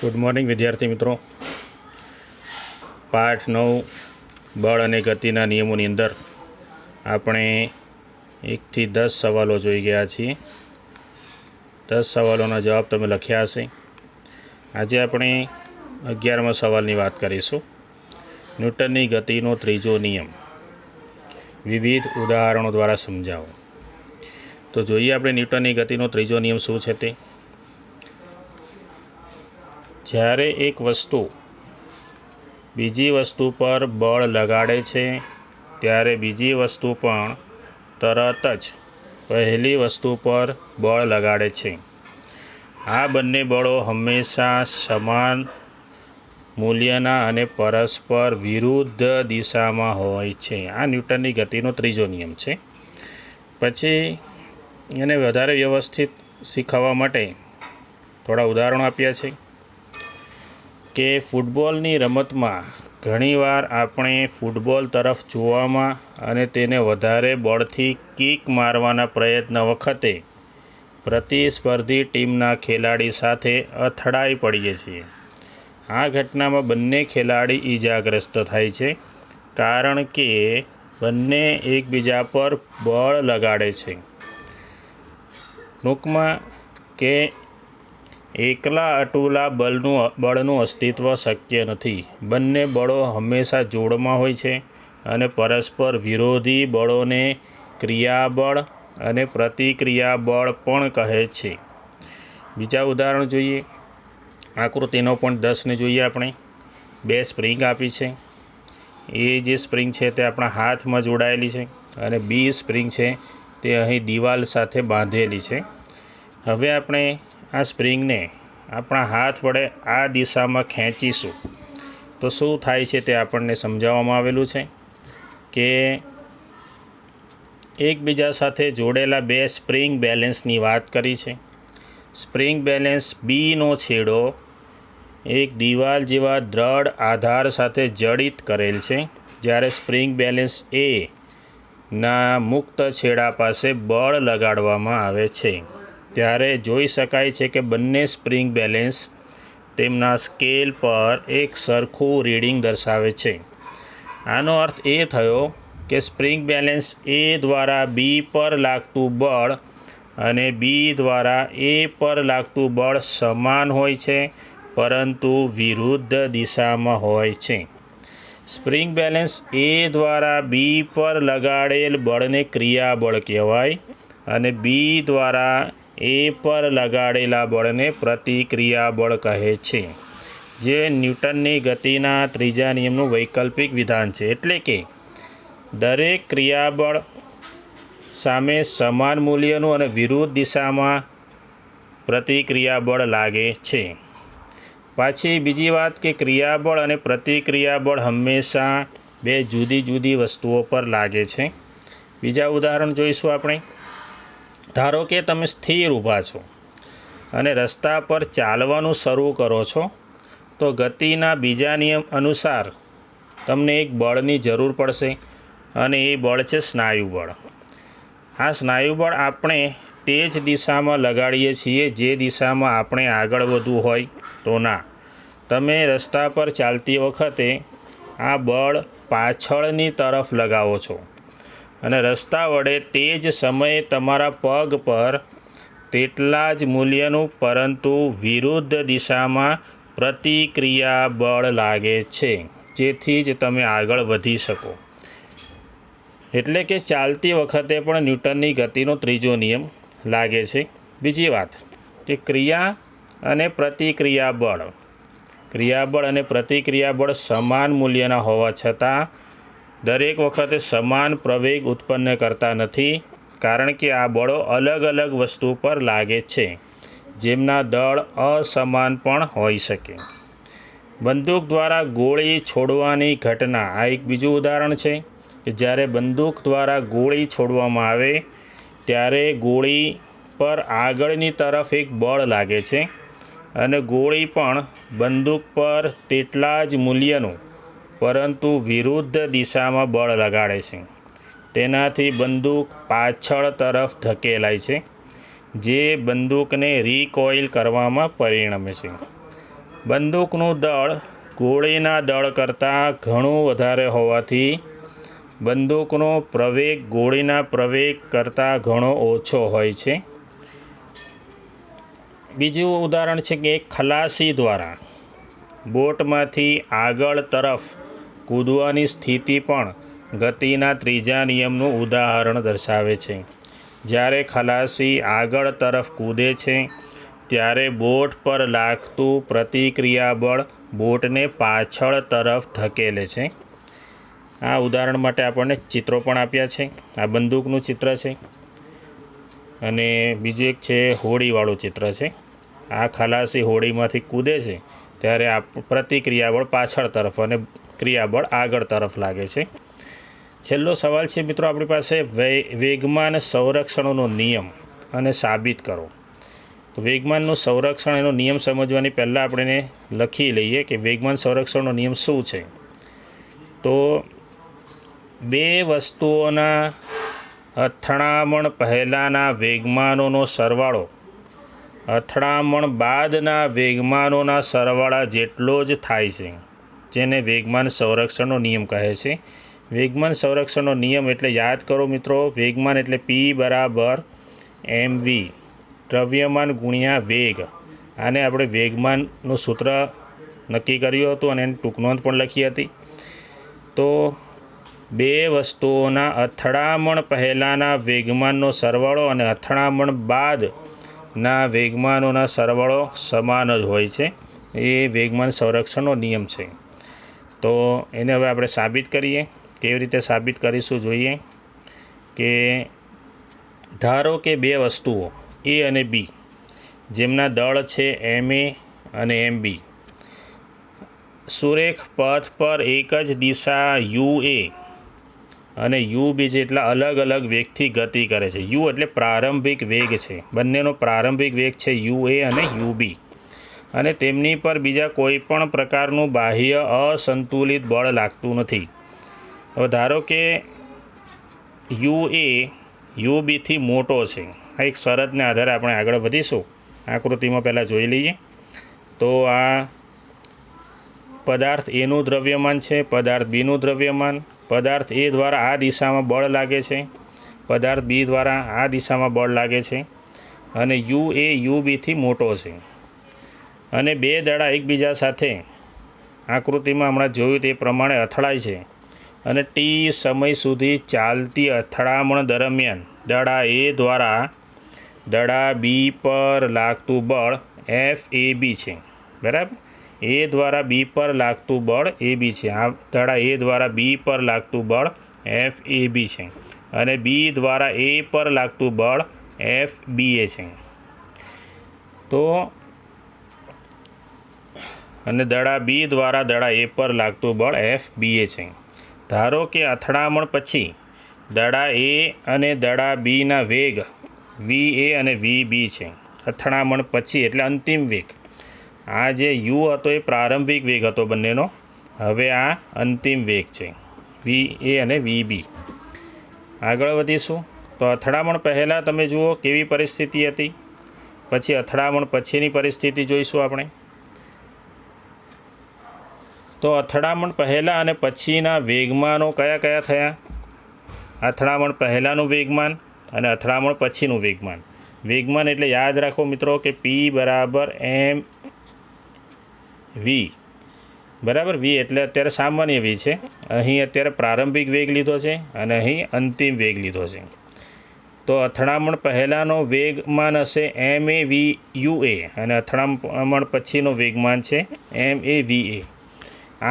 Good morning विद्यार्थी मित्रों। पाठ 9 बल और गतिना नियमों अंदर आपणे 1 થી 10 सवालों जोई गया छीए। 10 सवालों जवाब तमे लख्या हशे। आज आपणे 11मा सवालनी बात करीशुं। न्यूटननी गतिनो त्रीजो नियम विविध उदाहरणों द्वारा समझावो। तो जोईए आपणे न्यूटननी गतिनो त्रीजो नियम शुं छे ते। જ્યારે એક વસ્તુ બીજી વસ્તુ પર બળ લગાડે છે ત્યારે બીજી વસ્તુ પણ તરત જ પહેલી વસ્તુ પર બળ લગાડે છે। આ બંને બળો હંમેશા સમાન મૂલ્યના અને પરસ્પર વિરુદ્ધ દિશામાં હોય છે। આ ન્યૂટનની ગતિનો ત્રીજો નિયમ છે। પછી એને વધારે વ્યવસ્થિત શીખવવા માટે થોડા ઉદાહરણો આપ્યા છે કે ફૂટબોલની રમતમાં ઘણીવાર આપણે ફૂટબોલ તરફ જોવામાં અને તેને વધારે બળથી કિક મારવાના પ્રયત્ન વખતે પ્રતિસ્પર્ધી ટીમના ખેલાડી સાથે અથડાઈ પડીએ છીએ। આ ઘટનામાં બંને ખેલાડી ઈજાગ્રસ્ત થાય છે કારણ કે બંને એકબીજા પર બળ લગાડે છે। ટૂંકમાં કે એકલા અટુલા બળનું અસ્તિત્વ શક્ય નથી। બંને બળો હંમેશા જોડમાં હોય છે અને પરસ્પર વિરોધી બળોને ક્રિયાબળ અને પ્રતિક્રિયાબળ પણ કહે છે। બીજા ઉદાહરણ જોઈએ। આકૃતિ 9.10ને જોઈએ। આપણે બે સ્પ્રિંગ આપી છે। એ જે સ્પ્રિંગ છે તે આપણા હાથમાં જોડાયેલી છે અને બી સ્પ્રિંગ છે તે અહીં દિવાલ સાથે બાંધેલી છે। હવે આપણે આ સ્પ્રિંગને આપણા હાથ વડે આ દિશામાં ખેંચીશું તો શું થાય છે તે આપણને સમજાવવામાં આવેલું છે કે એકબીજા સાથે જોડેલા બે સ્પ્રિંગ બેલેન્સની વાત કરી છે। સ્પ્રિંગ બેલેન્સ બીનો છેડો એક દિવાલ જેવા દ્રઢ આધાર સાથે જડિત કરેલ છે, જ્યારે સ્પ્રિંગ બેલેન્સ એ ના મુક્ત છેડા પાસે બળ લગાડવામાં આવે છે ત્યારે જોઈ શકાય છે કે બંને સ્પ્રિંગ બેલેન્સ તેમના સ્કેલ પર એક સરખું રીડિંગ દર્શાવે છે। આનો અર્થ એ થયો કે સ્પ્રિંગ બેલેન્સ એ દ્વારા બી પર લાગતું બળ અને બી દ્વારા એ પર લાગતું બળ સમાન હોય છે પરંતુ વિરુદ્ધ દિશામાં હોય છે। સ્પ્રિંગ બેલેન્સ એ દ્વારા બી પર લગાડેલ બળને ક્રિયાબળ કહેવાય અને બી દ્વારા એ પર લગાડેલા બળને પ્રતિક્રિયાબળ કહે છે, જે ન્યૂટનની ગતિના ત્રીજા નિયમનું વૈકલ્પિક વિધાન છે। એટલે કે દરેક ક્રિયાબળ સામે સમાન મૂલ્યનું અને વિરુદ્ધ દિશામાં પ્રતિક્રિયાબળ લાગે છે। પાછી બીજી વાત કે ક્રિયાબળ અને પ્રતિક્રિયાબળ હંમેશા બે જુદી જુદી વસ્તુઓ પર લાગે છે। બીજા ઉદાહરણ જોઈશું આપણે। ધારો કે તમે સ્થિર ઊભા છો અને રસ્તા પર ચાલવાનું શરૂ કરો છો તો ગતિના બીજા નિયમ અનુસાર તમને એક બળની જરૂર પડશે અને એ બળ છે સ્નાયુબળ। આ સ્નાયુબળ આપણે તે જ દિશામાં લગાડીએ છીએ જે દિશામાં આપણે આગળ વધવું હોય તો ના। તમે રસ્તા પર ચાલતી વખતે આ બળ પાછળની તરફ લગાવો છો અને રસ્તા વડે તે જ સમયે તમારા પગ પર તેટલા જ મૂલ્યનું પરંતુ વિરુદ્ધ દિશામાં પ્રતિક્રિયાબળ લાગે છે, જેથી જ તમે આગળ વધી શકો। એટલે કે ચાલતી વખતે પણ ન્યૂટનની ગતિનો ત્રીજો નિયમ લાગે છે। બીજી વાત કે ક્રિયાબળ અને પ્રતિક્રિયાબળ સમાન મૂલ્યના હોવા છતાં દરેક વખતે સમાન પ્રવેગ ઉત્પન્ન કરતા નથી, કારણ કે આ બળો અલગ અલગ વસ્તુ પર લાગે છે જેમના દળ અસમાન પણ હોઈ શકે। બંદૂક દ્વારા ગોળી છોડવાની ઘટના આ એક બીજું ઉદાહરણ છે કે જ્યારે બંદૂક દ્વારા ગોળી છોડવામાં આવે ત્યારે ગોળી પર આગળની તરફ એક બળ લાગે છે અને ગોળી પણ બંદૂક પર તેટલા જ મૂલ્યનું પરંતુ વિરુદ્ધ દિશામાં બળ લગાડે છે। તેનાથી બંદૂક પાછળ તરફ ધકેલાય છે, જે બંદૂકને રિકોઇલ કરવામાં પરિણમે છે। બંદૂકનું દળ ગોળીના દળ કરતાં ઘણું વધારે હોવાથી બંદૂકનો પ્રવેગ ગોળીના પ્રવેગ કરતાં ઘણો ઓછો હોય છે. બીજું ઉદાહરણ છે કે એક ખલાસી દ્વારા બોટમાંથી આગળ તરફ કૂદવાની સ્થિતિ પણ ગતિના ત્રીજા નિયમનું ઉદાહરણ દર્શાવે છે. જ્યારે ખલાસી આગળ તરફ કૂદે છે ત્યારે બોટ પર લાગતું પ્રતિક્રિયાબળ બોટને પાછળ તરફ ધકેલે છે. આ ઉદાહરણ માટે આપણને ચિત્રો પણ આપ્યા છે. આ બંદૂકનું ચિત્ર છે અને બીજું એક છે હોડીવાળું ચિત્ર છે. આ ખલાસી હોડીમાંથી કૂદે છે ત્યારે આ પ્રતિક્રિયાબળ પાછળ તરફ અને ક્રિયાબળ આગળ તરફ લાગે છે. છેલ્લો સવાલ છે મિત્રો આપણી પાસે, વેગમાન સંરક્ષણનો નિયમ અને સાબિત કરો. તો વેગમાનનું સંરક્ષણ એનો નિયમ સમજવાની પહેલાં આપણે લખી લઈએ કે વેગમાન સંરક્ષણનો નિયમ શું છે. તો બે વસ્તુઓના અથડામણ પહેલાંના વેગમાનોનો સરવાળો અથડામણ બાદના વેગમાનોના સરવાળા જેટલો જ થાય છે, જેને વેગમાન સંરક્ષણનો નિયમ કહે છે. વેગમાન સંરક્ષણનો નિયમ એટલે યાદ કરો મિત્રો, વેગમાન એટલે P બરાબર mv, દ્રવ્યમાન ગુણ્યા વેગ. આને આપણે વેગમાનનું સૂત્ર નક્કી કર્યું હતું અને એની ટૂંકનોંધ પણ લખી હતી. તો બે વસ્તુઓના અથડામણ પહેલાંના વેગમાનનો સરવાળો અને અથડામણ બાદના વેગમાનોના સરવાળો સમાન જ હોય છે. એ વેગમાન સંરક્ષણનો નિયમ છે. તો એને હવે આપણે સાબિત કરીએ. કેવી રીતે સાબિત કરીશું જોઈએ કે ધારો કે બે વસ્તુઓ A અને B, જેમના દળ છે MA અને MB, સુરેખ પથ પર એક જ દિશા UA અને UB જેટલા અલગ અલગ વેગથી ગતિ કરે છે. U એટલે પ્રારંભિક વેગ છે. બંનેનો પ્રારંભિક વેગ છે UA અને UB, અને તેમની પર બીજા કોઈ પણ પ્રકારનું બાહ્ય અસંતુલિત બળ લાગતું નથી. હવે ધારો કે UA UBથી મોટો છે. આ એક શરતને આધારે આપણે આગળ વધીશું. આકૃતિમાં પહેલાં જોઈ લઈએ. તો આ પદાર્થ Aનું દ્રવ્યમાન છે, પદાર્થ Bનું દ્રવ્યમાન. પદાર્થ A દ્વારા આ દિશામાં બળ લાગે છે, પદાર્થ B દ્વારા આ દિશામાં બળ લાગે છે, અને UA UBથી મોટો છે. અને બે દડા એકબીજા સાથે આકૃતિમાં હમણાં જોયું તે પ્રમાણે અથડાય છે, અને T સમય સુધી ચાલતી અથડામણ દરમિયાન દડા A દ્વારા દડા B પર લાગતું બળ FAB છે. બરાબર, A દ્વારા B પર લાગતું બળ AB છે. આ દડા A દ્વારા B પર લાગતું બળ FAB છે, અને B દ્વારા A પર લાગતું બળ FBA છે. તો અને દડા B દ્વારા દડા A પર લાગતું બળ FBA છે. ધારો કે અથડામણ પછી દડા A અને દડા Bના વેગ VA અને VB છે. અથડામણ પછી એટલે અંતિમ વેગ. આ જે U હતો એ પ્રારંભિક વેગ હતો બંનેનો, હવે આ અંતિમ વેગ છે VA અને VB. આગળ વધીશું. તો અથડામણ પહેલાં તમે જુઓ કેવી પરિસ્થિતિ હતી, પછી અથડામણ પછીની પરિસ્થિતિ જોઈશું આપણે. તો અથડામણ પહેલાં અને પછીના વેગમાનો કયા કયા થયા? અથડામણ પહેલાંનું વેગમાન અને અથડામણ પછીનું વેગમાન. વેગમાન એટલે યાદ રાખો મિત્રો કે P બરાબર mv. બરાબર, V એટલે અત્યારે સામાન્ય V છે. અહીં અત્યારે પ્રારંભિક વેગ લીધો છે અને અહીં અંતિમ વેગ લીધો છે. તો અથડામણ પહેલાંનો વેગમાન હશે MAVUA અને અથડામણ પછીનો વેગમાન છે MAVA.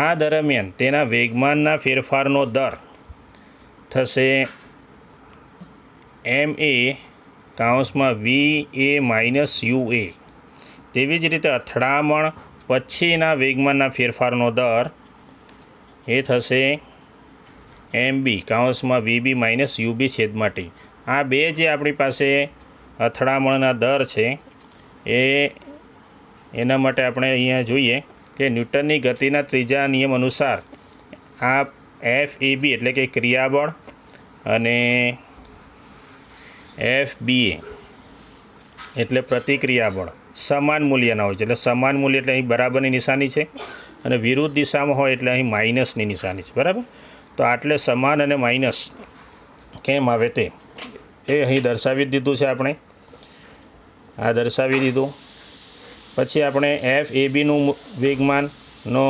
આ દરમિયાન તેના વેગમાનના ફેરફારનો દર થશે MA(VA-UA). તેવી જ રીતે અથડામણ પછીના વેગમાનના ફેરફારનો દર એ થશે MB(VB-UB)/T. આ બે જે આપણી પાસે અથડામણના દર છે એના માટે આપણે અહીંયા જોઈએ કે ન્યૂટનની ગતિના ત્રીજા નિયમ અનુસાર આ FAB એટલે કે ક્રિયાબળ અને FBA એટલે પ્રતિક્રિયા બળ સમાન મૂલ્યના હોય છે, એટલે સમાન મૂલ્ય એટલે અહીં બરાબરની નિશાની છે, અને વિરુદ્ધ દિશામાં હોય એટલે અહીં માઇનસની નિશાની છે, બરાબર. તો આટલે સમાન અને માઇનસ કેમ આવે તે એ અહીં દર્શાવી દીધું છે આપણે, આ દર્શાવી દીધું. પછી આપણે FABનું વેગમાનનો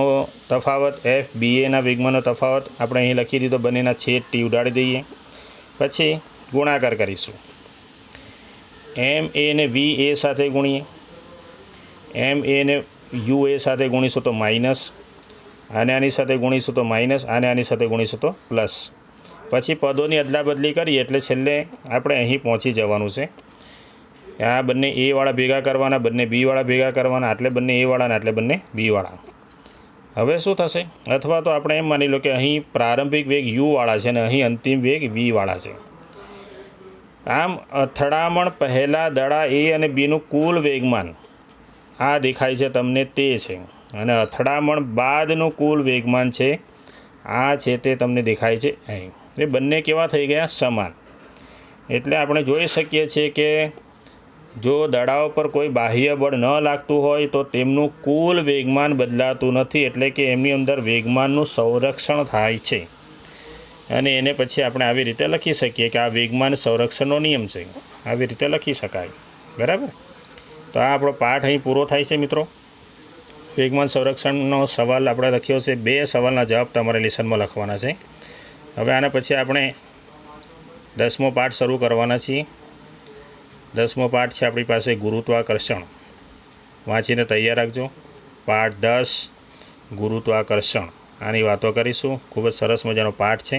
તફાવત, FBAના વેગમાનનો તફાવત આપણે અહીં લખી દીધો, બંનેના છેદ ટી ઉડાડી દઈએ. પછી ગુણાકાર કરીશું, MA ને VA સાથે ગુણીએ, MA ને UA સાથે ગુણીશું તો માઇનસ, આને આની સાથે ગુણીશું તો માઇનસ, આને આની સાથે ગુણીશું તો પ્લસ. પછી પદોની અદલાબદલી કરીએ એટલે છેલ્લે આપણે અહીં પહોંચી જવાનું છે. આ બંને A વાળા ભેગા કરવાના, બંને B વાળા ભેગા કરવાના, આટલે બંને A વાળા ને આટલે બંને B વાળા. હવે શું થશે? અથવા તો આપણે એમ માની લો કે અહીં પ્રારંભિક વેગ U વાળા છે અને અહીં અંતિમ વેગ V વાળા છે. આમ અથડામણ પહેલાં દડા A અને Bનું કુલ વેગમાન આ દેખાય છે તમને, તે છે, અને અથડામણ બાદનું કુલ વેગમાન છે આ છે, તે તમને દેખાય છે અહીં. એ બંને કેવા થઈ ગયા? સમાન. એટલે આપણે જોઈ શકીએ છીએ કે જો દડાઓ પર કોઈ બાહ્ય બળ ન લાગતું હોય તો તેમનું કુલ વેગમાન બદલાતું નથી, એટલે કે એમની અંદર વેગમાનનું સંરક્ષણ થાય છે. અને એને પછી આપણે આવી રીતે લખી શકીએ કે આ વેગમાન સંરક્ષણનો નિયમ છે, આવી રીતે લખી શકાય, બરાબર. તો આ આપણો પાઠ અહીં પૂરો થાય છે મિત્રો. વેગમાન સંરક્ષણનો સવાલ આપણે લખ્યો છે, 2 સવાલના જવાબ તમારે લેસનમાં લખવાના છે. હવે આના પછી આપણે 10મો પાઠ શરૂ કરવાના છીએ. 10મો પાઠ છે આપણી પાસે ગુરુત્વાકર્ષણ. વાંચીને તૈયાર રાખજો. પાઠ 10 ગુરુત્વાકર્ષણ, આની વાતો કરીશું. ખૂબ જ સરસ મજાનો પાઠ છે,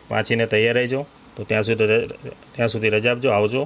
વાંચીને તૈયાર રહેજો. તો ત્યાં સુધી રજા આપજો. આવજો.